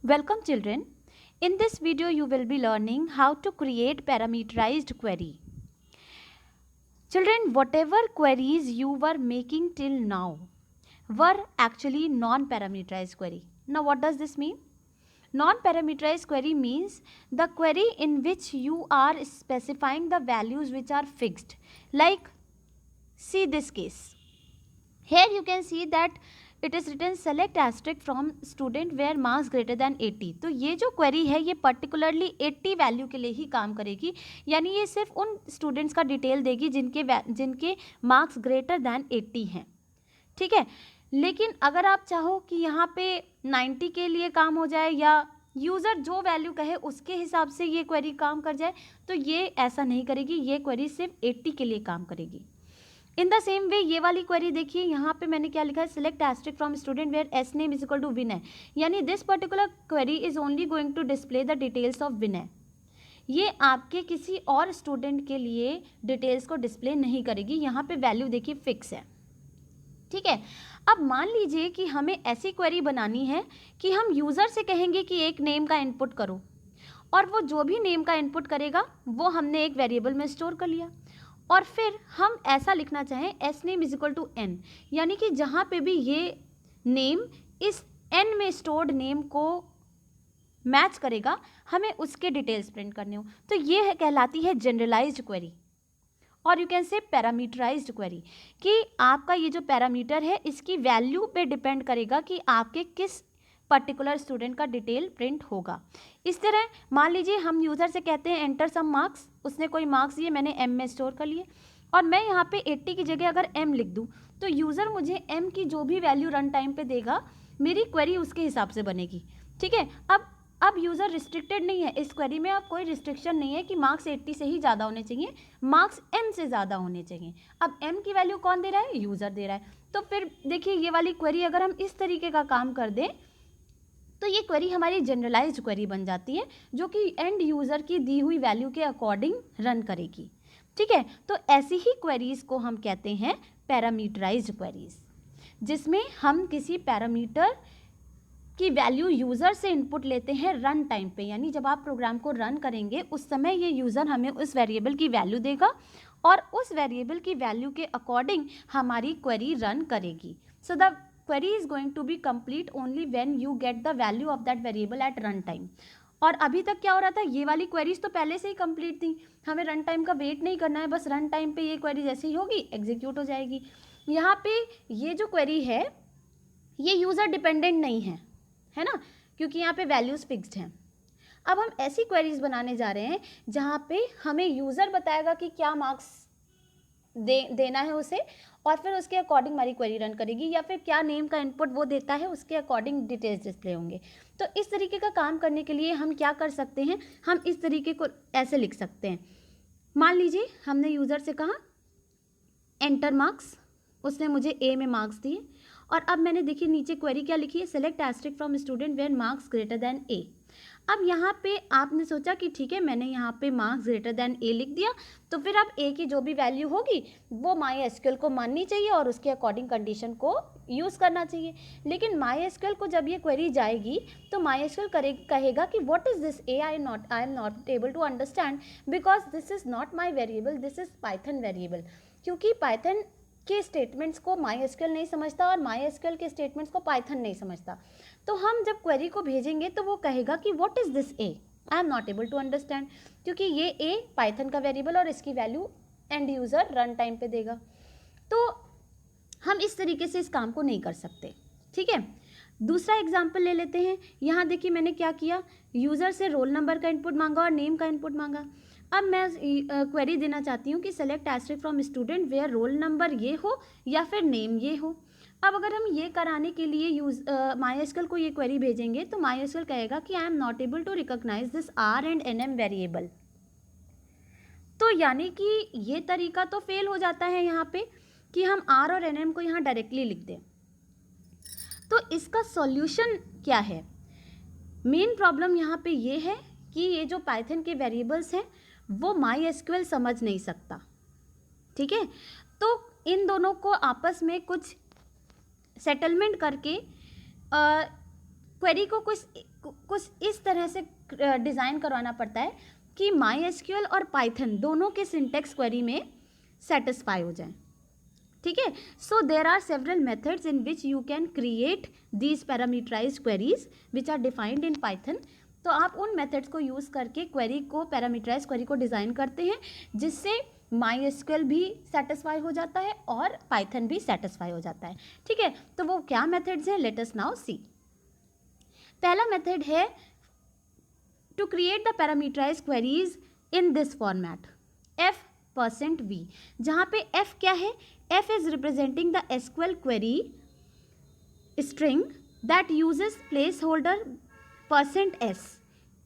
Welcome children. In this video you will be learning how to create parameterized query. Children, whatever queries you were making till now were actually non-parameterized query. Now what does this mean? Non-parameterized query means the query in which you are specifying the values which are fixed. Like see this case. Here you can see that it is written select asterisk from student where marks greater than 80. तो ये जो query है ये particularly 80 value के लिए ही काम करेगी, यानी ये सिर्फ उन स्टूडेंट्स का डिटेल देगी जिनके मार्क्स ग्रेटर दैन 80 हैं. ठीक है, लेकिन अगर आप चाहो कि यहाँ पे 90 के लिए काम हो जाए या यूज़र जो वैल्यू कहे उसके हिसाब से ये क्वेरी काम कर जाए, तो ये ऐसा नहीं करेगी. ये क्वेरी सिर्फ 80 के लिए काम करेगी. इन द सेम वे ये वाली क्वेरी देखिए, यहाँ पे मैंने क्या लिखा है, select asterisk from student where S name is equal to Vinay, यानी this particular query is only going to display the details of Vinay. ये आपके किसी और स्टूडेंट के लिए डिटेल्स को डिस्प्ले नहीं करेगी. यहाँ पे वैल्यू देखिए फिक्स है. ठीक है, अब मान लीजिए कि हमें ऐसी क्वेरी बनानी है कि हम यूज़र से कहेंगे कि एक नेम का इनपुट करो, और वो जो भी नेम का इनपुट करेगा वो हमने एक वेरिएबल में स्टोर कर लिया, और फिर हम ऐसा लिखना चाहें S name is equal to N, यानी कि जहाँ पे भी ये नेम इस एन में स्टोर्ड नेम को मैच करेगा हमें उसके डिटेल्स प्रिंट करने हो, तो ये कहलाती है जनरलाइज्ड क्वेरी, और you can say parameterised query, कि आपका ये जो पैरामीटर है इसकी वैल्यू पे डिपेंड करेगा कि आपके किस पर्टिकुलर स्टूडेंट का डिटेल प्रिंट होगा. इस तरह मान लीजिए हम यूज़र से कहते हैं एंटर सम मार्क्स, उसने कोई मार्क्स दिए, मैंने एम में स्टोर कर लिए, और मैं यहाँ पे 80 की जगह अगर एम लिख दूँ तो यूज़र मुझे एम की जो भी वैल्यू रन टाइम पे देगा मेरी क्वेरी उसके हिसाब से बनेगी. ठीक है, अब यूज़र रिस्ट्रिक्टेड नहीं है, इस क्वेरी में अब कोई रिस्ट्रिक्शन नहीं है कि मार्क्स 80 से ही ज़्यादा होने चाहिए, मार्क्स एम से ज़्यादा होने चाहिए. अब एम की वैल्यू कौन दे रहा है, यूज़र दे रहा है. तो फिर देखिए ये वाली क्वेरी अगर हम इस तरीके का काम कर दें तो ये क्वेरी हमारी जनरलाइज्ड क्वेरी बन जाती है, जो कि एंड यूज़र की दी हुई वैल्यू के अकॉर्डिंग रन करेगी. ठीक है, तो ऐसी ही क्वेरीज़ को हम कहते हैं पैरामीटराइज्ड क्वेरीज, जिसमें हम किसी पैरामीटर की वैल्यू यूज़र से इनपुट लेते हैं रन टाइम पे, यानी जब आप प्रोग्राम को रन करेंगे उस समय ये यूज़र हमें उस वेरिएबल की वैल्यू देगा और उस वेरिएबल की वैल्यू के अकॉर्डिंग हमारी क्वेरी रन करेगी. So the query is going to be complete only when you get the value of that variable at run time. और अभी तक क्या हो रहा था, ये वाली क्वेरीज तो पहले से ही कंप्लीट थी, हमें रन टाइम का वेट नहीं करना है, बस रन टाइम पे ये क्वेरी जैसे ही होगी एग्जीक्यूट हो जाएगी. यहाँ पे ये जो क्वेरी है ये यूज़र डिपेंडेंट नहीं है ना, क्योंकि यहाँ पे वैल्यूज़ फिक्स्ड हैं. अब हम ऐसी क्वेरीज बनाने जा रहे हैं जहाँ पे हमें यूज़र बताएगा कि क्या मार्क्स देना है उसे, और फिर उसके अकॉर्डिंग हमारी क्वेरी रन करेगी, या फिर क्या नेम का इनपुट वो देता है उसके अकॉर्डिंग डिटेल्स डिस्प्ले होंगे. तो इस तरीके का काम करने के लिए हम क्या कर सकते हैं, हम इस तरीके को ऐसे लिख सकते हैं. मान लीजिए हमने यूज़र से कहा एंटर मार्क्स, उसने मुझे ए में मार्क्स दिए, और अब मैंने देखिए नीचे क्वेरी क्या लिखी है, select asterisk from student where marks greater than A. अब यहाँ पे आपने सोचा कि ठीक है मैंने यहाँ पे मार्क्स ग्रेटर दैन ए लिख दिया, तो फिर अब ए की जो भी वैल्यू होगी वो माई एसक्यूएल को माननी चाहिए और उसके अकॉर्डिंग कंडीशन को यूज़ करना चाहिए. लेकिन माई एसक्यूएल को जब ये क्वेरी जाएगी तो माई एसक्यूएल कहेगा कि what is this a, I am not able to understand because this is not my variable, this is Python variable. क्योंकि पाइथन के स्टेटमेंट्स को माई एसक्यूएल नहीं समझता और माई एसक्यूएल के स्टेटमेंट्स को पाइथन नहीं समझता. तो हम जब क्वेरी को भेजेंगे तो वो कहेगा कि what is this a, I am not able to understand, क्योंकि ये ए पाइथन का वेरिएबल और इसकी value and user run time पे देगा. तो हम इस तरीके से इस काम को नहीं कर सकते. ठीक है, दूसरा एग्जाम्पल ले लेते हैं. यहाँ देखिए मैंने क्या किया, यूज़र से रोल नंबर का इनपुट मांगा और नेम का इनपुट मांगा. अब मैं क्वेरी देना चाहती हूँ कि select asterisk from student where roll number ये हो या फिर नेम ये हो. अब अगर हम ये कराने के लिए माई एसक्यूएल को ये क्वेरी भेजेंगे तो माई एसक्यूएल कहेगा कि I am not able to recognise this R and N M variable. तो यानी कि ये तरीका तो फेल हो जाता है यहाँ पे कि हम आर और एन एम को यहाँ डायरेक्टली लिख दें. तो इसका सॉल्यूशन क्या है, मेन प्रॉब्लम यहाँ पे ये है कि ये जो पाइथन के वेरिएबल्स हैं वो माई एसक्यूएल समझ नहीं सकता. ठीक है, तो इन दोनों को आपस में कुछ सेटलमेंट करके क्वेरी को कुछ इस तरह से डिज़ाइन करवाना पड़ता है कि MySQL और पाइथन दोनों के सिंटेक्स क्वेरी में सेटिस्फाई हो जाए, ठीक है। So there are several methods in which you can create these parameterized queries which are defined in Python. तो आप उन मेथड्स को यूज़ करके क्वेरी को, पैरामीटराइज क्वेरी को डिज़ाइन करते हैं, जिससे MySQL भी सेटिस्फाई हो जाता है और पाइथन भी सेटिस्फाई हो जाता है, ठीक है। तो वो क्या मेथड्स हैं, लेट अस नाउ सी। पहला मेथड है to create the parameterise queries in this format, f%v, जहाँ पे f क्या है, f is representing the SQL query string that uses placeholder %s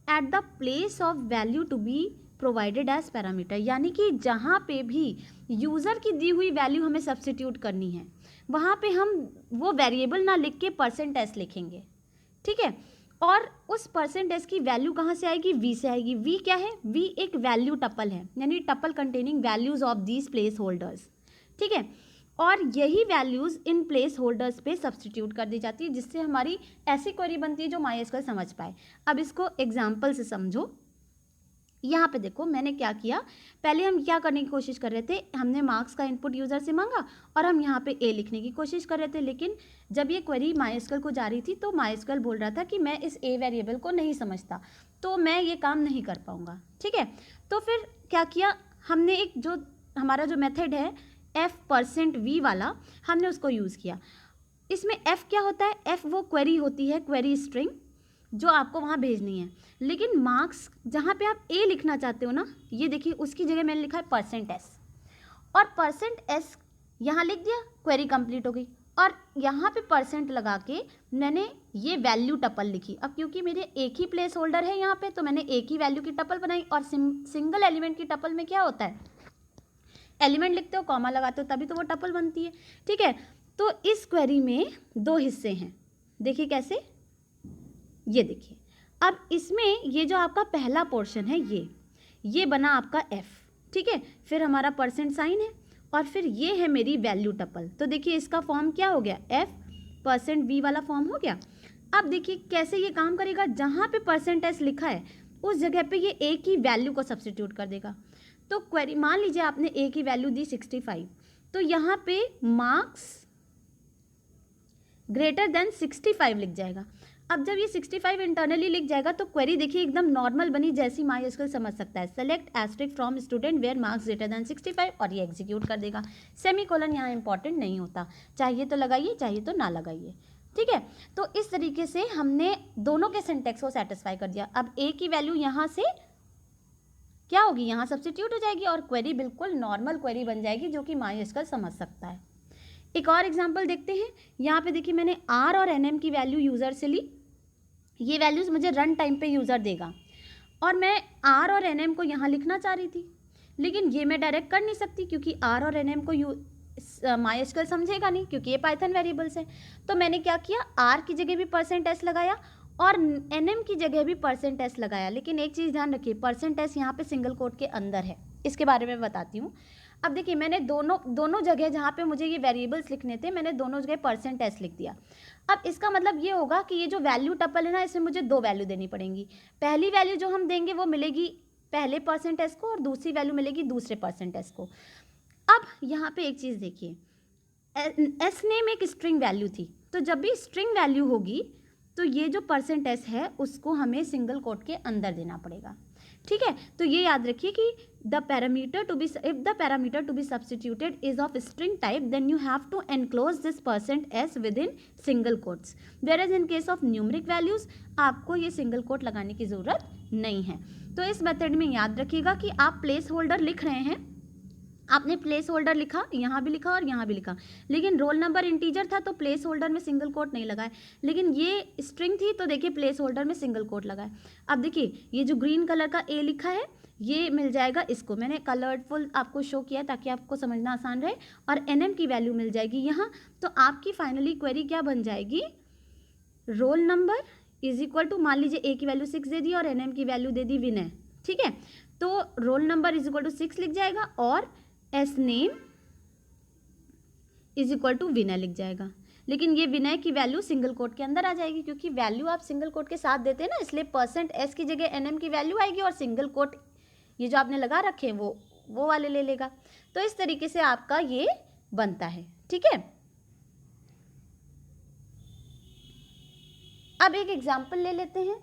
at the place of value to be provided as parameter। यानी कि जहाँ पे भी user की दी हुई वैल्यू हमें सब्सटीट्यूट करनी है, वहाँ पे हम वो वेरिएबल ना लिख के %s लिखेंगे, ठीक है। और उस %s की वैल्यू कहाँ से आएगी, v से आएगी। v क्या है, v एक वैल्यू टपल है, यानी tuple containing values of these place holders, ठीक है। और यही वैल्यूज़ इन प्लेस होल्डर्स पे सब्सटीट्यूट कर दी जाती है, जिससे हमारी ऐसी क्वेरी बनती है जो MySQL समझ पाए। अब इसको एग्जाम्पल से समझो। यहाँ पे देखो मैंने क्या किया, पहले हम क्या करने की कोशिश कर रहे थे, हमने मार्क्स का इनपुट यूज़र से मांगा और हम यहाँ पे ए लिखने की कोशिश कर रहे थे। लेकिन जब ये क्वेरी MySQL को जा रही थी तो MySQL बोल रहा था कि मैं इस ए वेरिएबल को नहीं समझता, तो मैं ये काम नहीं कर पाऊँगा, ठीक है। तो फिर क्या किया हमने, एक जो हमारा जो मेथड है f%v वाला, हमने उसको यूज़ किया। इसमें f क्या होता है, f वो क्वेरी होती है, क्वेरी स्ट्रिंग जो आपको वहाँ भेजनी है। लेकिन मार्क्स जहाँ पे आप a लिखना चाहते हो ना, ये देखिए उसकी जगह मैंने लिखा है %s, और %s यहाँ लिख दिया, क्वेरी कंप्लीट हो गई। और यहाँ पे % लगा के मैंने ये वैल्यू टपल लिखी। अब क्योंकि मेरे एक ही प्लेस होल्डर है यहाँ पे, तो मैंने एक ही वैल्यू की टपल बनाई। और सिंगल एलिमेंट की टपल में क्या होता है, एलिमेंट लिखते हो, कॉमा लगाते हो, तभी तो वो टपल बनती है, ठीक है। तो इस क्वेरी में दो हिस्से हैं, देखिए कैसे, ये देखिए। अब इसमें ये जो आपका पहला पोर्शन है, ये बना आपका f, ठीक है। फिर हमारा %साइन है और फिर ये है मेरी वैल्यू टपल। तो देखिए इसका फॉर्म क्या हो गया, f%v वाला फॉर्म हो गया। अब देखिए कैसे ये काम करेगा, जहाँ पे %s लिखा है उस जगह पे ये a की वैल्यू को सब्सटीट्यूट कर देगा। तो क्वेरी, मान लीजिए आपने a की वैल्यू दी 65, तो यहाँ पे मार्क्स ग्रेटर देन 65 लिख जाएगा। अब जब ये 65 इंटरनली लिख जाएगा तो क्वेरी देखिए एकदम नॉर्मल बनी, जैसी MySQL समझ सकता है, select asterisk from student where marks greater than 65, और ये एग्जीक्यूट कर देगा। सेमीकोलन यहाँ इंपॉर्टेंट नहीं होता, चाहिए तो लगाइए, चाहिए तो ना लगाइए, ठीक है। तो इस तरीके से हमने दोनों के सिंटेक्स को सेटिस्फाई कर दिया। अब a की वैल्यू यहाँ से क्या होगी, यहाँ सब्सटीट्यूट हो जाएगी और क्वेरी बिल्कुल नॉर्मल क्वेरी बन जाएगी जो कि MySQL समझ सकता है। एक और एग्जांपल देखते हैं। यहाँ पे देखिए मैंने r और nm की वैल्यू यूज़र से ली, ये वैल्यूज़ मुझे रन टाइम पे यूज़र देगा, और मैं r और nm को यहाँ लिखना चाह रही थी, लेकिन ये मैं डायरेक्ट कर नहीं सकती क्योंकि r और nm को MySQL समझेगा नहीं, क्योंकि ये पाइथन वेरिएबल्स है। तो मैंने क्या किया, r की जगह भी %s लगाया और nm की जगह भी %s लगाया। लेकिन एक चीज़ ध्यान रखिए, %s यहाँ पे सिंगल कोट के अंदर है, इसके बारे में बताती हूँ। अब देखिए मैंने दोनों जगह जहाँ पे मुझे ये वेरिएबल्स लिखने थे, मैंने दोनों जगह %s लिख दिया। अब इसका मतलब ये होगा कि ये जो वैल्यू टपल है ना, इसमें मुझे दो वैल्यू देनी पड़ेंगी। पहली वैल्यू जो हम देंगे वो मिलेगी पहले %s को, और दूसरी वैल्यू मिलेगी दूसरे %s को। अब यहाँ पे एक चीज़ देखिए, s नेम एक स्ट्रिंग वैल्यू थी, तो जब भी स्ट्रिंग वैल्यू होगी तो ये जो %s है उसको हमें सिंगल कोट के अंदर देना पड़ेगा, ठीक है। तो ये याद रखिए कि the parameter to be, if the parameter to be substituted is of string type, then you have to enclose this %s within single quotes, whereas in case of numeric values आपको ये single quote लगाने की ज़रूरत नहीं है। तो इस method में याद रखिएगा कि आप प्लेस होल्डर लिख रहे हैं, आपने प्लेस होल्डर लिखा, यहाँ भी लिखा और यहाँ भी लिखा, लेकिन रोल नंबर इंटीजर था तो प्लेस होल्डर में सिंगल कोट नहीं लगाए, लेकिन ये स्ट्रिंग थी तो देखिए प्लेस होल्डर में सिंगल कोट लगाए। अब देखिए ये जो ग्रीन कलर का ए लिखा है ये मिल जाएगा इसको, मैंने कलरफुल आपको शो किया ताकि आपको समझना आसान रहे, और nm की वैल्यू मिल जाएगी यहाँ। तो आपकी फाइनली क्वेरी क्या बन जाएगी, roll number is equal to, मान लीजिए ए की वैल्यू 6 दे दी और nm की वैल्यू दे दी विनय, ठीक है। तो roll number is equal to 6 लिख जाएगा और S name is equal to Vinay लिख जाएगा। लेकिन ये विनय की वैल्यू सिंगल कोट के अंदर आ जाएगी, क्योंकि वैल्यू आप सिंगल कोट के साथ देते हैं ना, इसलिए %s की जगह nm की वैल्यू आएगी और सिंगल कोट ये जो आपने लगा रखे हैं वो वाले ले लेगा। तो इस तरीके से आपका ये बनता है, ठीक है। अब एक एग्जाम्पल ले लेते हैं।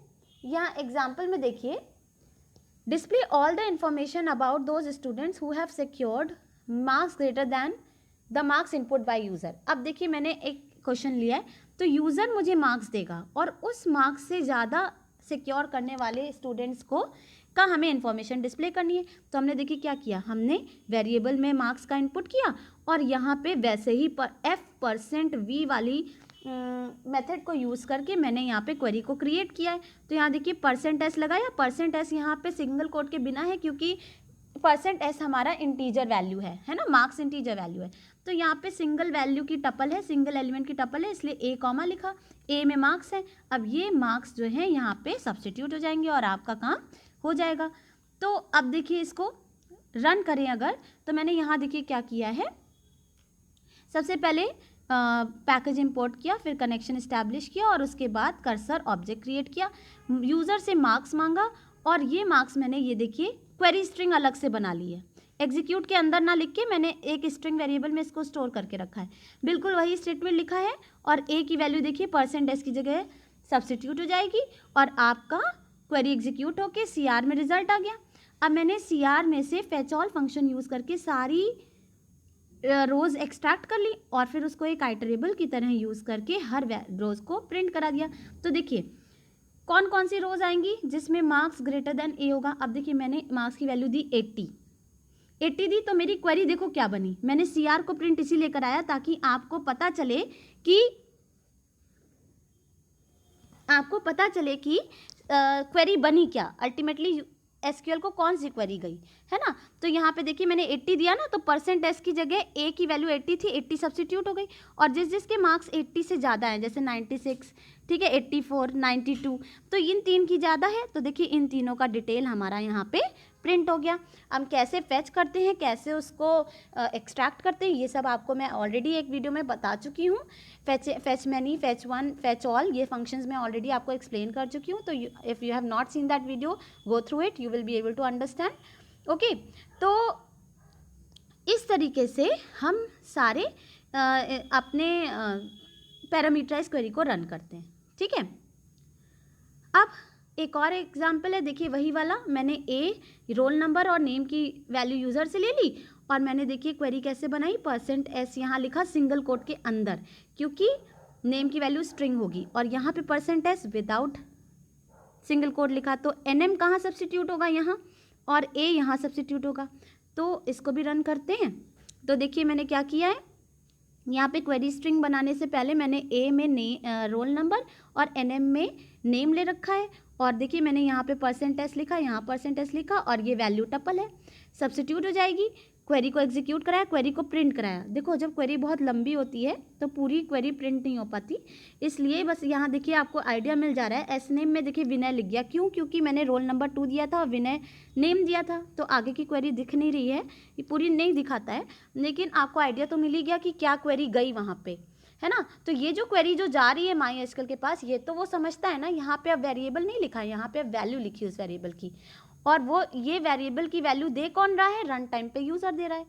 यहाँ एग्जाम्पल में देखिए, display all the information about those students who have secured marks greater then the marks input by user. अब देखिए मैंने एक क्वेश्चन लिया है, तो यूज़र मुझे मार्क्स देगा और उस मार्क्स से ज़्यादा सिक्योर करने वाले स्टूडेंट्स का हमें इन्फॉर्मेशन डिस्प्ले करनी है। तो हमने देखिए क्या किया, हमने वेरिएबल में मार्क्स का इनपुट किया और यहाँ पे वैसे ही f% वाली मेथड को यूज़ करके मैंने यहाँ पे क्वेरी को क्रिएट किया है। तो यहाँ देखिए %s लगाया, %s यहाँ पे सिंगल कोट के बिना है, क्योंकि %s हमारा इंटीजर वैल्यू है ना, मार्क्स इंटीजर वैल्यू है। तो यहाँ पे सिंगल वैल्यू की टपल है, सिंगल एलिमेंट की टपल है, इसलिए a कॉमा लिखा, a में मार्क्स है। अब ये मार्क्स जो है यहाँ पे सब्सटीट्यूट हो जाएंगे और आपका काम हो जाएगा। तो अब देखिए इसको रन करें अगर, तो मैंने यहाँ देखिए क्या किया है, सबसे पहले पैकेज इंपोर्ट किया, फिर कनेक्शन इस्टेब्लिश किया और उसके बाद कर्सर ऑब्जेक्ट क्रिएट किया, यूज़र से मार्क्स मांगा और ये मार्क्स मैंने ये देखिए क्वेरी स्ट्रिंग अलग से बना ली है। एग्जीक्यूट के अंदर ना लिख के मैंने एक स्ट्रिंग वेरिएबल में इसको स्टोर करके रखा है, बिल्कुल वही स्टेटमेंट लिखा है और a की वैल्यू देखिए %s की जगह सब्सटीट्यूट हो जाएगी और आपका क्वेरी एग्जीक्यूट होके CR में रिजल्ट आ गया। अब मैंने CR में से फेच ऑल फंक्शन यूज़ करके सारी रोज़ एक्सट्रैक्ट कर ली और फिर उसको एक आइटरेबल की तरह यूज़ करके हर रोज़ को प्रिंट करा दिया। तो देखिए कौन कौन सी रोज़ आएंगी जिसमें मार्क्स ग्रेटर देन a होगा। अब देखिए मैंने मार्क्स की वैल्यू दी 80 दी, तो मेरी क्वेरी देखो क्या बनी, मैंने CR को प्रिंट इसीलिए कराया ताकि आपको पता चले कि क्वेरी बनी क्या, अल्टीमेटली SQL को कौन सी क्वेरी गई, है ना। तो यहाँ पे देखिए मैंने 80 दिया ना, तो %s की जगह a की वैल्यू 80 थी, 80 सब्सटीट्यूट हो गई और जिसके मार्क्स 80 से ज़्यादा हैं, जैसे 96, ठीक है, 84, 92, तो इन तीन की ज़्यादा है, तो देखिए इन तीनों का डिटेल हमारा यहाँ पे प्रिंट हो गया। हम कैसे फैच करते हैं, कैसे उसको एक्सट्रैक्ट करते हैं, ये सब आपको मैं ऑलरेडी एक वीडियो में बता चुकी हूँ। Fetch many, fetch one, fetch all, ये फंक्शंस मैं ऑलरेडी आपको एक्सप्लेन कर चुकी हूँ। तो if you have not seen that video, go through it, you will be able to understand. Okay, तो इस तरीके से हम सारे अपने पैरामीटराइज क्वेरी को रन करते हैं, ठीक है। अब एक और एग्जाम्पल है, देखिए वही वाला, मैंने रोल नंबर और नेम की वैल्यू यूज़र से ले ली और मैंने देखिए क्वेरी कैसे बनाई, %s यहाँ लिखा सिंगल कोट के अंदर, क्योंकि नेम की वैल्यू स्ट्रिंग होगी और यहाँ पे %s विदाउट सिंगल कोट लिखा, तो nm कहाँ सब्सटीट्यूट होगा, यहाँ, और a यहाँ सब्सटीट्यूट होगा। तो इसको भी रन करते हैं। तो देखिए मैंने क्या किया है, यहाँ पे क्वेरी स्ट्रिंग बनाने से पहले मैंने a में रोल नंबर और nm में नेम ले रखा है और देखिए मैंने यहाँ पे %s लिखा, यहाँ %s लिखा और ये वैल्यू टपल है, सब्सटीट्यूट हो जाएगी। क्वेरी को एग्जीक्यूट कराया, क्वेरी को प्रिंट कराया। देखो जब क्वेरी बहुत लंबी होती है तो पूरी क्वेरी प्रिंट नहीं हो पाती, इसलिए बस यहाँ देखिए आपको आइडिया मिल जा रहा है। एस नेम में देखिए विनय लिख गया, क्यों, क्योंकि मैंने रोल नंबर 2 दिया था और विनय नेम दिया था, तो आगे की क्वेरी दिख नहीं रही है, ये पूरी नहीं दिखाता है, लेकिन आपको आइडिया तो मिल ही गया कि क्या क्वेरी गई वहाँ पे, है ना। तो ये जो क्वेरी जो जा रही है MySQL के पास, ये तो वो समझता है ना, यहाँ पे अब वेरिएबल नहीं लिखा है, यहाँ पे अब वैल्यू लिखी है उस वेरिएबल की, और वो ये वेरिएबल की वैल्यू दे कौन रहा है, रन टाइम पे यूज़र दे रहा है।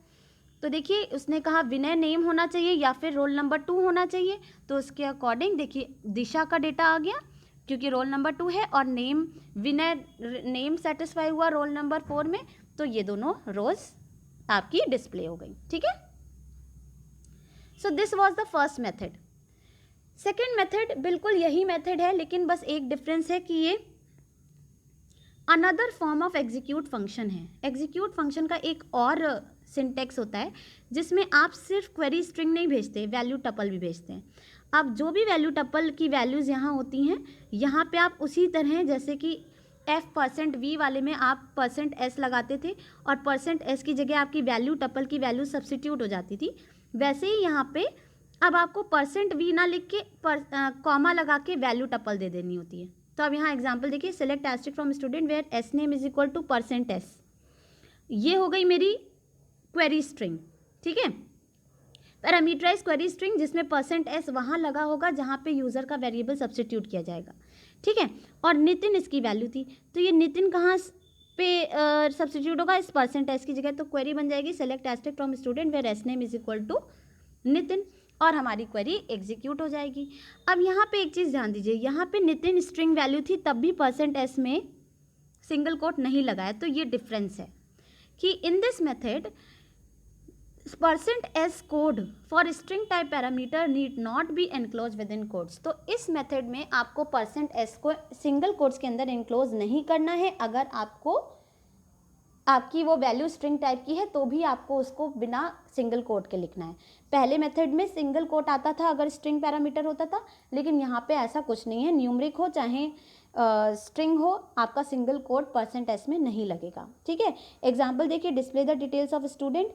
तो देखिए उसने कहा विनय नेम होना चाहिए या फिर रोल नंबर 2 होना चाहिए, तो उसके अकॉर्डिंग देखिए दिशा का डेटा आ गया, क्योंकि रोल नंबर 2 है और नेम विनय नेम सेटिस्फाई हुआ रोल नंबर 4 में, तो ये दोनों रोज आपकी डिस्प्ले हो गई, ठीक है। So this was the first method. Second method बिल्कुल यही मेथड है, लेकिन बस एक डिफरेंस है कि ये another form of execute function है। एग्जीक्यूट फंक्शन का एक और सिंटेक्स होता है जिसमें आप सिर्फ क्वेरी स्ट्रिंग नहीं भेजते, वैल्यू टपल भी भेजते हैं। अब जो भी वैल्यू टपल की वैल्यूज़ यहाँ होती हैं, यहाँ पे आप उसी तरह जैसे कि f% वाले में आप %s लगाते थे और %s की जगह आपकी वैल्यू टपल की वैल्यू सब्सटीट्यूट हो जाती थी, वैसे ही यहाँ पे अब आपको %v ना लिख के कॉमा लगा के वैल्यू टपल दे देनी होती है। तो अब यहाँ एग्जाम्पल देखिए, select asterisk from student where S name is equal to %s, ये हो गई मेरी क्वेरी स्ट्रिंग, ठीक है। पैरामीटराइज क्वेरी स्ट्रिंग जिसमें %s वहाँ लगा होगा जहाँ पे यूज़र का वेरिएबल सब्सटीट्यूट किया जाएगा, ठीक है। और नितिन इसकी वैल्यू थी, तो ये नितिन कहाँ पे सब्सटीट्यूट होगा, इस %s की जगह। तो क्वेरी बन जाएगी select asterisk from student where S name is equal to Nitin, और हमारी क्वेरी एग्जीक्यूट हो जाएगी। अब यहाँ पे एक चीज़ ध्यान दीजिए, यहाँ पे नितिन स्ट्रिंग वैल्यू थी तब भी %s में सिंगल कोट नहीं लगाया, तो ये डिफरेंस है कि in this method %s code for string type parameter need not be enclose with in codes. तो इस मेथड में आपको %s को सिंगल कोट्स के अंदर एनक्लोज नहीं करना है। अगर आपको आपकी वो वैल्यू स्ट्रिंग टाइप की है तो भी आपको उसको बिना सिंगल कोट के लिखना है। पहले मेथड में सिंगल कोट आता था अगर स्ट्रिंग पैरामीटर होता था, लेकिन यहाँ पे ऐसा कुछ नहीं है, न्यूमरिक हो चाहे स्ट्रिंग हो, आपका सिंगल कोट %s में नहीं लगेगा, ठीक है। एग्जाम्पल देखिए, display the details of student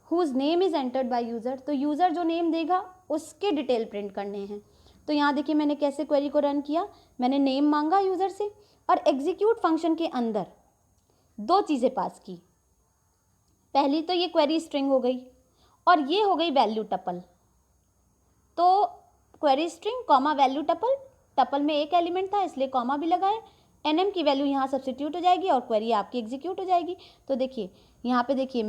whose name is entered by user. तो यूज़र जो नेम देगा उसके डिटेल प्रिंट करने हैं। तो यहाँ देखिए मैंने कैसे क्वेरी को रन किया, मैंने नेम मांगा यूज़र से और एग्जीक्यूट फंक्शन के अंदर दो चीज़ें पास की। पहली तो ये क्वेरी स्ट्रिंग हो गई और ये हो गई वैल्यू टपल। तो query string comma value tuple, tuple में एक एलिमेंट था इसलिए कॉमा भी लगाए, एनएम की वैल्यू यहाँ सब्स्टिट्यूट हो जाएगी और क्वेरी आपकी एग्जीक्यूट हो जाएगी। तो देखिए यहाँ पे देखिए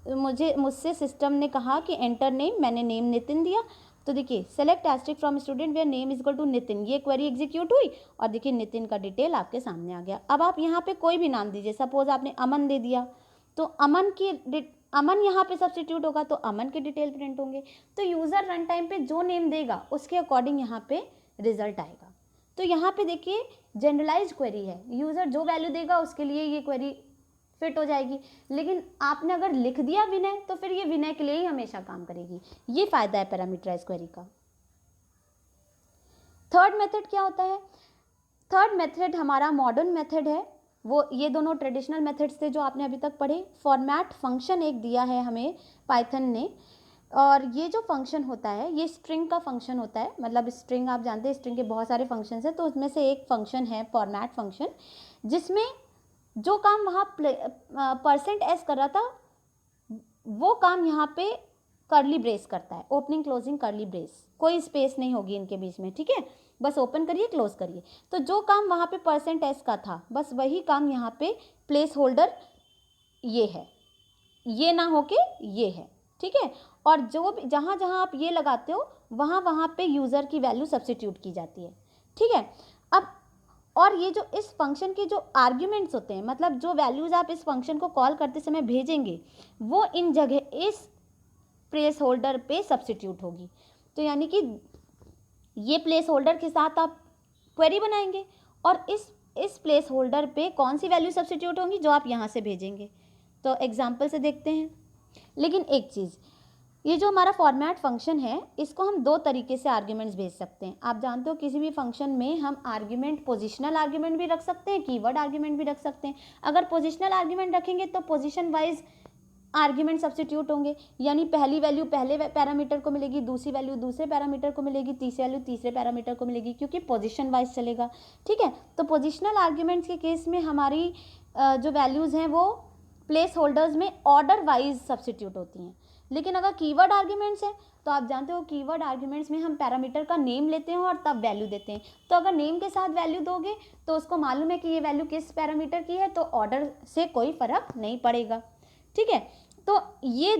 मुझसे सिस्टम ने कहा कि एंटर नेम, मैंने नेम नितिन दिया। तो देखिए select asterisk from student where name is equal to Nitin, ये क्वेरी एग्जीक्यूट हुई और देखिए नितिन का डिटेल आपके सामने आ गया। अब आप यहाँ पे कोई भी नाम दीजिए, सपोज आपने अमन दे दिया तो अमन यहाँ पे सब्स्टिट्यूट होगा तो अमन के डिटेल प्रिंट होंगे। तो यूज़र रन टाइम पे जो नेम देगा उसके अकॉर्डिंग यहाँ पे रिजल्ट आएगा। तो यहाँ पे देखिए जनरलाइज क्वेरी है, यूज़र जो वैल्यू देगा उसके लिए ये क्वेरी फिट हो जाएगी। लेकिन आपने अगर लिख दिया विनय तो फिर ये विनय के लिए ही हमेशा काम करेगी। ये फायदा है पैरामीटराइज क्वेरी का। थर्ड मेथड क्या होता है, थर्ड मेथड हमारा मॉडर्न मेथड है। वो ये दोनों ट्रेडिशनल मेथड्स थे जो आपने अभी तक पढ़े। फॉर्मेट फंक्शन एक दिया है हमें पाइथन ने, और ये जो फंक्शन होता है ये स्ट्रिंग का फंक्शन होता है। मतलब स्ट्रिंग आप जानते हैं, स्ट्रिंग के बहुत सारे फंक्शंस हैं, तो उसमें से एक फंक्शन है फॉर्मेट फंक्शन, जिसमें जो काम वहाँ %s कर रहा था वो काम यहाँ पे कर्ली ब्रेस करता है, ओपनिंग क्लोजिंग कर्ली ब्रेस, कोई स्पेस नहीं होगी इनके बीच में, ठीक है, बस ओपन करिए क्लोज करिए। तो जो काम वहाँ पे %s का था बस वही काम यहाँ पे प्लेस होल्डर ये है, ये ना होके ये है, ठीक है। और जो भी जहाँ जहाँ आप ये लगाते हो वहाँ पे यूज़र की वैल्यू सब्स्टिट्यूट की जाती है, ठीक है। अब और ये जो इस फंक्शन के जो आर्ग्यूमेंट्स होते हैं, मतलब जो वैल्यूज़ आप इस फंक्शन को कॉल करते समय भेजेंगे वो इन जगह इस प्लेस होल्डर पे सब्स्टिट्यूट होगी। तो यानी कि ये प्लेस होल्डर के साथ आप क्वेरी बनाएंगे और इस प्लेस होल्डर पे कौन सी वैल्यू सब्स्टिट्यूट होंगी जो आप यहाँ से भेजेंगे। तो एग्जाम्पल से देखते हैं। लेकिन एक चीज़, ये जो हमारा फॉर्मेट फंक्शन है इसको हम दो तरीके से आर्ग्यूमेंट्स भेज सकते हैं। आप जानते हो किसी भी फंक्शन में हम आर्ग्यूमेंट पोजिशनल आर्ग्यूमेंट भी रख सकते हैं, कीवर्ड आर्ग्यूमेंट भी रख सकते हैं। अगर पोजिशनल आर्ग्यूमेंट रखेंगे तो पोजिशन वाइज आर्ग्यूमेंट सब्स्टिट्यूट होंगे, यानी पहली वैल्यू पहले पैरामीटर को मिलेगी, दूसरी वैल्यू दूसरे पैरामीटर को मिलेगी, तीसरी वैल्यू तीसरे पैरामीटर को मिलेगी, क्योंकि पोजीशन वाइज चलेगा, ठीक है। तो पोजिशनल आर्ग्यूमेंट्स के केस में हमारी जो वैल्यूज़ हैं वो प्लेस होल्डर्स में ऑर्डर वाइज सब्स्टिट्यूट होती हैं। लेकिन अगर कीवर्ड आर्ग्यूमेंट्स है तो आप जानते हो कीवर्ड आर्ग्यूमेंट्स में हम पैरामीटर का नेम लेते हैं और तब वैल्यू देते हैं। तो अगर नेम के साथ वैल्यू दोगे तो उसको मालूम है कि ये वैल्यू किस पैरामीटर की है, तो ऑर्डर से कोई फर्क नहीं पड़ेगा, ठीक है। तो ये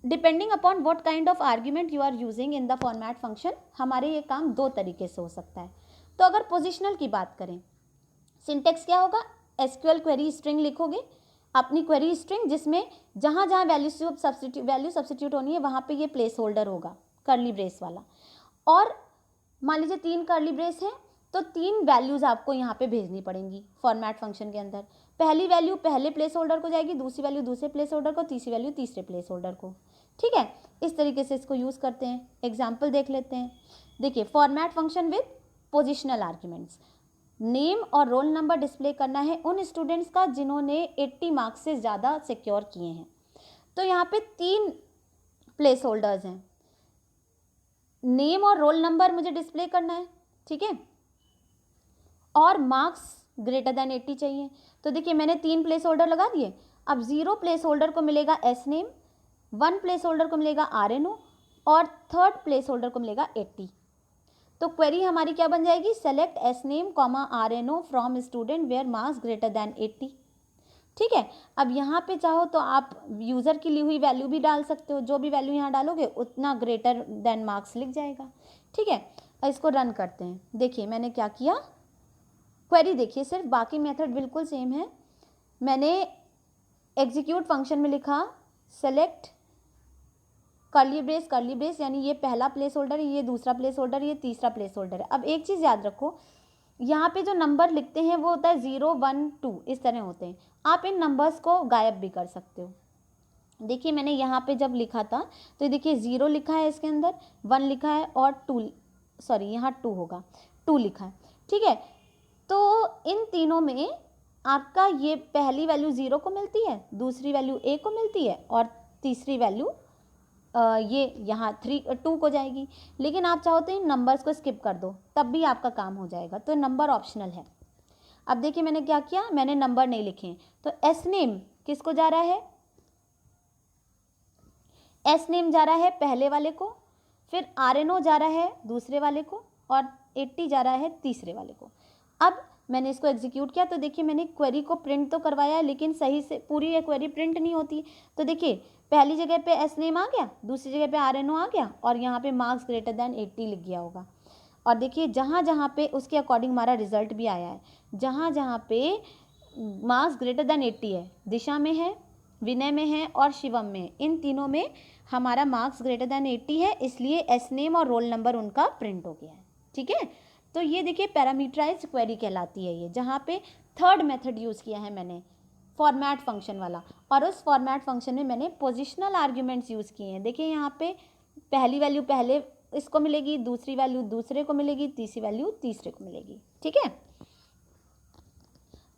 depending upon what kind of argument you are using in the format function, हमारे ये काम दो तरीके से हो सकता है। तो अगर पोजिशनल की बात करें, सिंटेक्स क्या होगा, एसक्यूएल क्वेरी स्ट्रिंग लिखोगे, अपनी क्वेरी स्ट्रिंग जिसमें जहाँ जहाँ वैल्यू सब्स्टिट्यूट होनी है वहाँ पे ये प्लेस होल्डर होगा कर्ली ब्रेस वाला। और मान लीजिए 3 कर्ली ब्रेस हैं तो 3 वैल्यूज़ आपको यहाँ पे भेजनी पड़ेंगी फॉर्मेट फंक्शन के अंदर। पहली वैल्यू पहले प्लेस होल्डर को जाएगी, दूसरी वैल्यू दूसरे प्लेस होल्डर को, तीसरी वैल्यू तीसरे प्लेस होल्डर को, ठीक है। इस तरीके से इसको यूज़ करते हैं। एग्जाम्पल देख लेते हैं। देखिए format function with positional arguments, name और रोल नंबर डिस्प्ले करना है उन स्टूडेंट्स का जिन्होंने 80 मार्क्स से ज़्यादा सिक्योर किए हैं। तो यहाँ पे 3 प्लेस होल्डर्स हैं, नेम और रोल नंबर मुझे डिस्प्ले करना है, ठीक है, और मार्क्स ग्रेटर देन 80 चाहिए। तो देखिए मैंने 3 प्लेस होल्डर लगा दिए। अब 0 प्लेस होल्डर को मिलेगा एस नेम, 1 प्लेस होल्डर को मिलेगा RNO और थर्ड प्लेस होल्डर को मिलेगा 80। तो क्वेरी हमारी क्या बन जाएगी, select S name comma RNO from student where marks greater than 80। ठीक है, अब यहाँ पे चाहो तो आप यूज़र की ली हुई वैल्यू भी डाल सकते हो, जो भी वैल्यू यहाँ डालोगे उतना ग्रेटर देन मार्क्स लिख जाएगा। ठीक है, इसको रन करते हैं। देखिए मैंने क्या किया, क्वेरी देखिए, सिर्फ बाकी मेथड बिल्कुल सेम है। मैंने एग्जीक्यूट फंक्शन में लिखा सेलेक्ट कर्ली ब्रेस यानी ये पहला प्लेस होल्डर है, ये दूसरा प्लेस होल्डर, ये तीसरा प्लेस होल्डर है। अब एक चीज़ याद रखो, यहाँ पे जो नंबर लिखते हैं वो होता है 0 1 2 इस तरह होते हैं। आप इन नंबर्स को गायब भी कर सकते हो। देखिए मैंने यहाँ पे जब लिखा था तो देखिए 0 लिखा है इसके अंदर, 1 लिखा है और 2 सॉरी यहाँ 2 होगा, 2 लिखा है। ठीक है, तो इन तीनों में आपका ये पहली वैल्यू 0 को मिलती है, दूसरी वैल्यू A को मिलती है और तीसरी वैल्यू ये यहाँ 2 को जाएगी। लेकिन आप चाहो तो इन नंबर्स को स्किप कर दो, तब भी आपका काम हो जाएगा। तो नंबर ऑप्शनल है। अब देखिए मैंने क्या किया, मैंने नंबर नहीं लिखे। तो एस नेम किसको जा रहा है, एस नेम जा रहा है पहले वाले को, फिर RNO जा रहा है दूसरे वाले को और 80 जा रहा है तीसरे वाले को। अब मैंने इसको एग्जीक्यूट किया तो देखिए मैंने क्वेरी को प्रिंट तो करवाया है, लेकिन सही से पूरी ये क्वेरी प्रिंट नहीं होती। तो देखिए पहली जगह पे एस नेम आ गया, दूसरी जगह पे RNO आ गया और यहाँ पे मार्क्स ग्रेटर देन 80 लिख गया होगा। और देखिए जहाँ जहाँ पे उसके अकॉर्डिंग हमारा रिजल्ट भी आया है, जहाँ जहाँ पे मार्क्स ग्रेटर देन 80 है, दिशा में है, विनय में है और शिवम में, इन तीनों में हमारा मार्क्स ग्रेटर देन 80 है, इसलिए एस नेम और रोल नंबर उनका प्रिंट हो गया है। ठीक है, तो ये देखिए पैरामीटराइज्ड क्वेरी कहलाती है ये, जहाँ पे थर्ड मेथड यूज़ किया है मैंने, फॉर्मेट फंक्शन वाला। और उस फॉर्मेट फंक्शन में मैंने पोजिशनल आर्ग्यूमेंट्स यूज़ किए हैं। देखिए यहाँ पे पहली वैल्यू पहले इसको मिलेगी, दूसरी वैल्यू दूसरे को मिलेगी, तीसरी वैल्यू तीसरे को मिलेगी। ठीक है,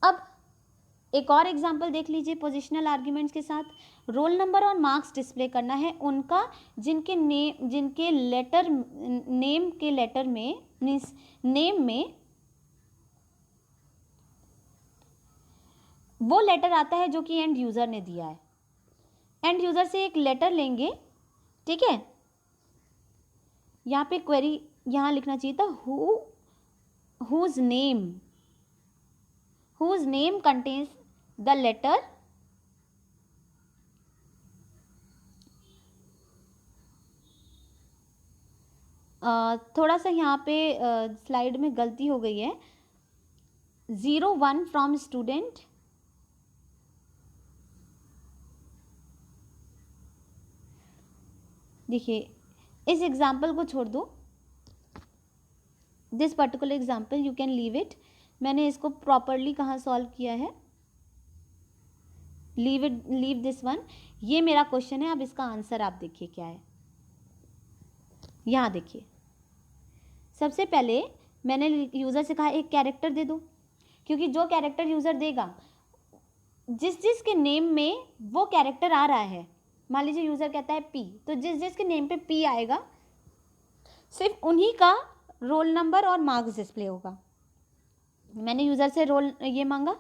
अब एक और एग्जाम्पल देख लीजिए पोजिशनल आर्ग्यूमेंट्स के साथ। रोल नंबर और मार्क्स डिस्प्ले करना है उनका जिनके लेटर नेम के लेटर में मीन्स नेम में वो लेटर आता है जो कि एंड यूज़र ने दिया है। एंड यूज़र से एक लेटर लेंगे। ठीक है, यहाँ पे क्वेरी यहाँ लिखना चाहिए था whose name contains the letter थोड़ा सा यहाँ पे स्लाइड में गलती हो गई है। 01 फ्रॉम स्टूडेंट, देखिए इस एग्जाम्पल को छोड़ दो, this particular example you can leave it. मैंने इसको प्रॉपरली कहाँ सॉल्व किया है, लीव दिस वन। ये मेरा क्वेश्चन है, अब इसका आंसर आप देखिए क्या है। यहाँ देखिए सबसे पहले मैंने यूज़र से कहा एक कैरेक्टर दे दो, क्योंकि जो कैरेक्टर यूज़र देगा जिस के नेम में वो कैरेक्टर आ रहा है, मान लीजिए यूज़र कहता है P, तो जिस के नेम पे P आएगा सिर्फ उन्हीं का रोल नंबर और मार्क्स डिस्प्ले होगा। मैंने यूज़र से रोल ये मांगा,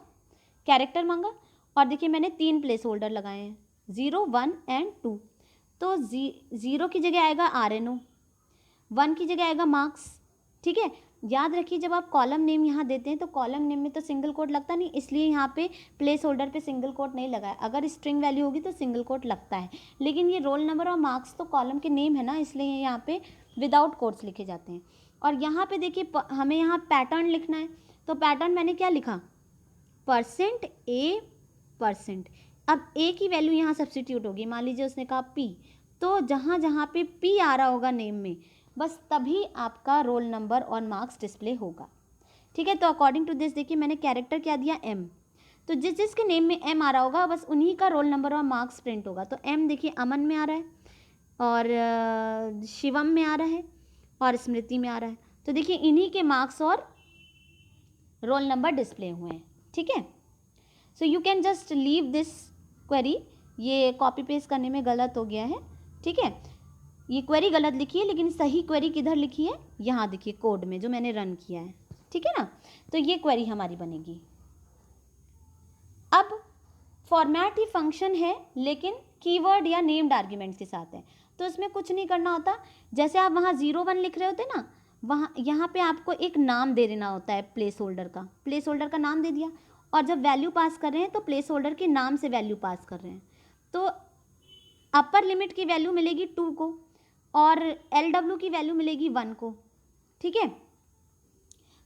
कैरेक्टर मांगा, और देखिए मैंने 3 प्लेस होल्डर लगाए हैं 0 1 एंड 2। तो 0 की जगह आएगा RNO, 1 की जगह आएगा मार्क्स। ठीक है, याद रखिए जब आप कॉलम नेम यहाँ देते हैं तो कॉलम नेम में तो सिंगल कोट लगता नहीं, इसलिए यहाँ पे प्लेस होल्डर पे सिंगल कोट नहीं लगा है। अगर स्ट्रिंग वैल्यू होगी तो सिंगल कोट लगता है, लेकिन ये रोल नंबर और मार्क्स तो कॉलम के नेम है ना, इसलिए यहाँ पे विदाउट कोट्स लिखे जाते हैं। और यहाँ पे देखिए हमें यहाँ पैटर्न लिखना है, तो पैटर्न मैंने क्या लिखा, %A%। अब A की वैल्यू यहाँ सब्सटीट्यूट होगी, मान लीजिए उसने कहा P, तो जहाँ जहाँ पे P आ रहा होगा नेम में बस तभी आपका रोल नंबर और मार्क्स डिस्प्ले होगा। ठीक है, तो अकॉर्डिंग टू दिस देखिए मैंने कैरेक्टर क्या दिया M, तो जिसके नेम में M आ रहा होगा बस उन्हीं का रोल नंबर और मार्क्स प्रिंट होगा। तो M देखिए अमन में आ रहा है और शिवम में आ रहा है और स्मृति में आ रहा है, तो देखिए इन्हीं के मार्क्स और रोल नंबर डिस्प्ले हुए हैं। ठीक है, so you can just leave this query, ये कॉपी पेस्ट करने में गलत हो गया है। ठीक है, ये क्वेरी गलत लिखी है, लेकिन सही क्वेरी किधर लिखी है, यहाँ देखिए कोड में जो मैंने रन किया है। ठीक है ना, तो ये क्वेरी हमारी बनेगी। अब फॉर्मेट ही फंक्शन है लेकिन कीवर्ड या नेम्ड आर्ग्यूमेंट्स के साथ है। तो इसमें कुछ नहीं करना होता। जैसे आप वहाँ 01 लिख रहे होते ना, वहाँ यहाँ पे आपको एक नाम दे देना होता है प्लेस होल्डर का। प्लेस होल्डर का नाम दे दिया, और जब वैल्यू पास कर रहे हैं तो प्लेस होल्डर के नाम से वैल्यू पास कर रहे हैं। तो अपर लिमिट की वैल्यू मिलेगी 2 को और LW की वैल्यू मिलेगी 1 को। ठीक है,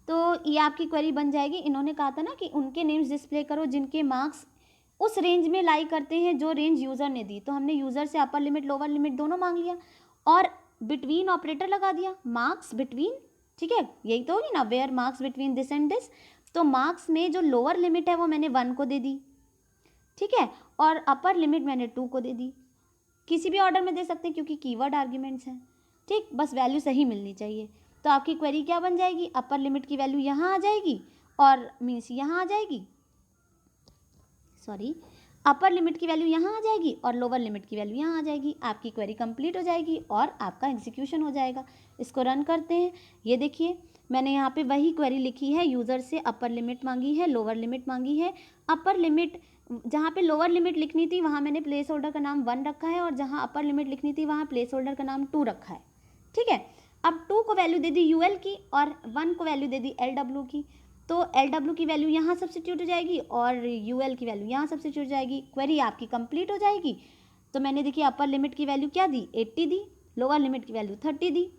तो ये आपकी क्वेरी बन जाएगी। इन्होंने कहा था ना कि उनके नेम्स डिस्प्ले करो जिनके मार्क्स उस रेंज में लाई करते हैं जो रेंज यूज़र ने दी। तो हमने यूज़र से अपर लिमिट लोअर लिमिट दोनों मांग लिया और बिटवीन ऑपरेटर लगा दिया, मार्क्स बिटवीन। ठीक है, यही तो होगी ना, where marks between this and this. तो मार्क्स में जो लोअर लिमिट है वो मैंने 1 को दे दी। ठीक है, और अपर लिमिट मैंने 2 को दे दी। किसी भी ऑर्डर में दे सकते हैं क्योंकि कीवर्ड आर्ग्यूमेंट्स हैं। ठीक, बस वैल्यू सही मिलनी चाहिए। तो आपकी क्वेरी क्या बन जाएगी, अपर लिमिट की वैल्यू यहाँ आ जाएगी और मीन्स यहाँ आ जाएगी, सॉरी, अपर लिमिट की वैल्यू यहाँ आ जाएगी और लोअर लिमिट की वैल्यू यहाँ आ जाएगी। आपकी क्वेरी कंप्लीट हो जाएगी और आपका एग्जीक्यूशन हो जाएगा। इसको रन करते हैं। ये देखिए, मैंने यहाँ पे वही क्वेरी लिखी है, यूज़र से अपर लिमिट मांगी है, लोअर लिमिट मांगी है। अपर लिमिट, जहाँ पे लोअर लिमिट लिखनी थी वहाँ मैंने प्लेस होल्डर का नाम 1 रखा है और जहाँ अपर लिमिट लिखनी थी वहाँ प्लेस होल्डर का नाम 2 रखा है। ठीक है, अब 2 को वैल्यू दे दी UL की और 1 को वैल्यू दे दी LW की। तो LW की वैल्यू यहाँ सब्स्टिट्यूट हो जाएगी और UL की वैल्यू यहाँ सब्स्टिट्यूट हो जाएगी। क्वेरी आपकी कंप्लीट हो जाएगी। तो मैंने देखिए अपर लिमिट की वैल्यू क्या दी, 80 दी, लोअर लिमिट की वैल्यू 30 दी।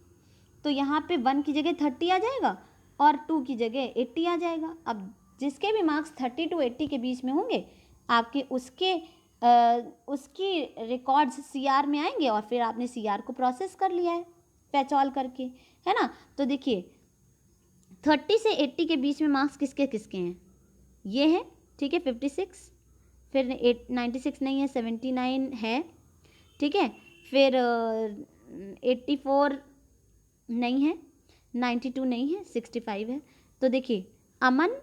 तो यहाँ पे 1 की जगह 30 आ जाएगा और 2 की जगह 80 आ जाएगा। अब जिसके भी मार्क्स 30 to 80 के बीच में होंगे आपके उसकी रिकॉर्ड्स CR में आएंगे और फिर आपने CR को प्रोसेस कर लिया है फैच ऑल करके, है ना। तो देखिए 30 से 80 के बीच में मार्क्स किसके किसके हैं, ये है। ठीक है, 56, फिर 96 नहीं है, 79 है। ठीक है, फिर 84 नहीं है, 92 नहीं है, 65 है। तो देखिए अमन,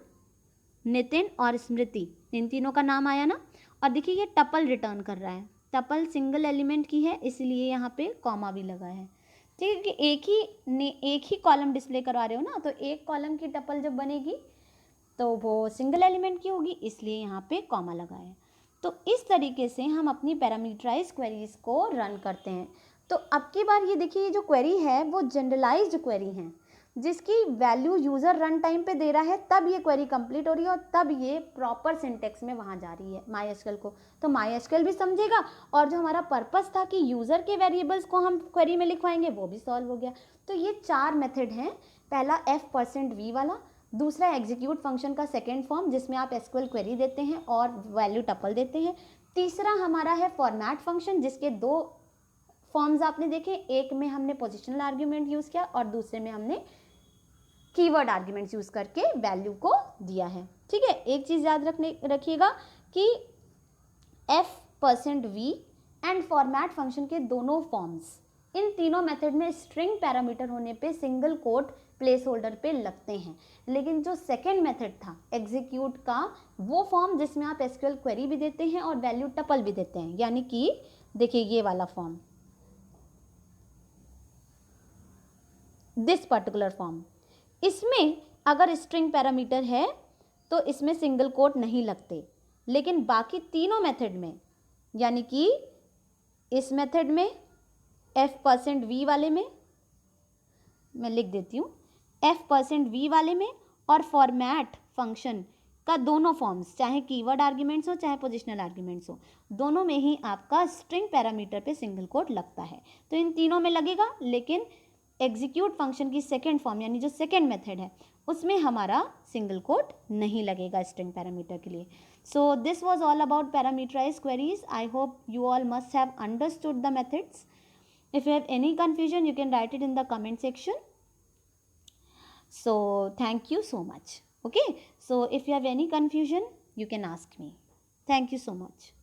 नितिन और स्मृति, इन तीनों का नाम आया ना। और देखिए ये टपल रिटर्न कर रहा है, टपल सिंगल एलिमेंट की है इसलिए यहाँ पे कॉमा भी लगा है। ठीक है, कि एक ही कॉलम डिस्प्ले करवा रहे हो ना, तो एक कॉलम की टपल जब बनेगी तो वो सिंगल एलिमेंट की होगी, इसलिए यहाँ पे कॉमा लगा है। तो इस तरीके से हम अपनी पैरामीटराइज क्वेरीज को रन करते हैं। तो अब की बार ये देखिए, ये जो क्वेरी है वो जनरलाइज्ड क्वेरी है जिसकी वैल्यू यूज़र रन टाइम पे दे रहा है, तब ये क्वेरी कंप्लीट हो रही है और तब ये प्रॉपर सिंटेक्स में वहाँ जा रही है MySQL को। तो MySQL भी समझेगा और जो हमारा पर्पस था कि यूज़र के वेरिएबल्स को हम क्वेरी में लिखवाएंगे वो भी सॉल्व हो गया। तो ये 4 मेथड हैं। पहला f% वाला, दूसरा एग्जीक्यूट फंक्शन का सेकेंड फॉर्म जिसमें आप SQL क्वेरी देते हैं और वैल्यू टपल देते हैं। तीसरा हमारा है फॉर्मेट फंक्शन जिसके 2 फॉर्म्स आपने देखे, एक में हमने पोजिशनल आर्ग्यूमेंट यूज़ किया और दूसरे में हमने कीवर्ड आर्ग्यूमेंट्स यूज़ करके वैल्यू को दिया है। ठीक है, एक चीज़ याद रखिएगा कि f%v एंड फॉर्मेट फंक्शन के दोनों फॉर्म्स, इन तीनों मेथड में स्ट्रिंग पैरामीटर होने पे सिंगल कोट प्लेस होल्डर पे लगते हैं। लेकिन जो सेकेंड मेथड था एग्जीक्यूट का, वो फॉर्म जिसमें आप SQL क्वेरी भी देते हैं और वैल्यू टपल भी देते हैं, यानी कि देखिए ये वाला फॉर्म, दिस पर्टिकुलर फॉर्म, इसमें अगर स्ट्रिंग पैरामीटर है तो इसमें सिंगल कोट नहीं लगते। लेकिन बाकी तीनों मेथड में, यानी कि इस मेथड में f%v वाले में, मैं लिख देती हूँ, f%v वाले में और फॉर्मेट फंक्शन का दोनों फॉर्म्स, चाहे कीवर्ड आर्ग्यूमेंट्स हो चाहे पोजिशनल आर्ग्यूमेंट्स हो, दोनों में ही आपका स्ट्रिंग पैरामीटर पे सिंगल कोट लगता है। तो इन तीनों में लगेगा, लेकिन एग्जीक्यूट फंक्शन की सेकेंड फॉर्म यानी जो सेकेंड मेथड है उसमें हमारा सिंगल कोट नहीं लगेगा स्ट्रिंग पैरामीटर के लिए। So this was all about parameterised queries. I hope you all must have understood the methods. If you have any confusion, you can write it in the comment section. So thank you so much. Okay, so if you have any confusion, you can ask me. Thank you so much.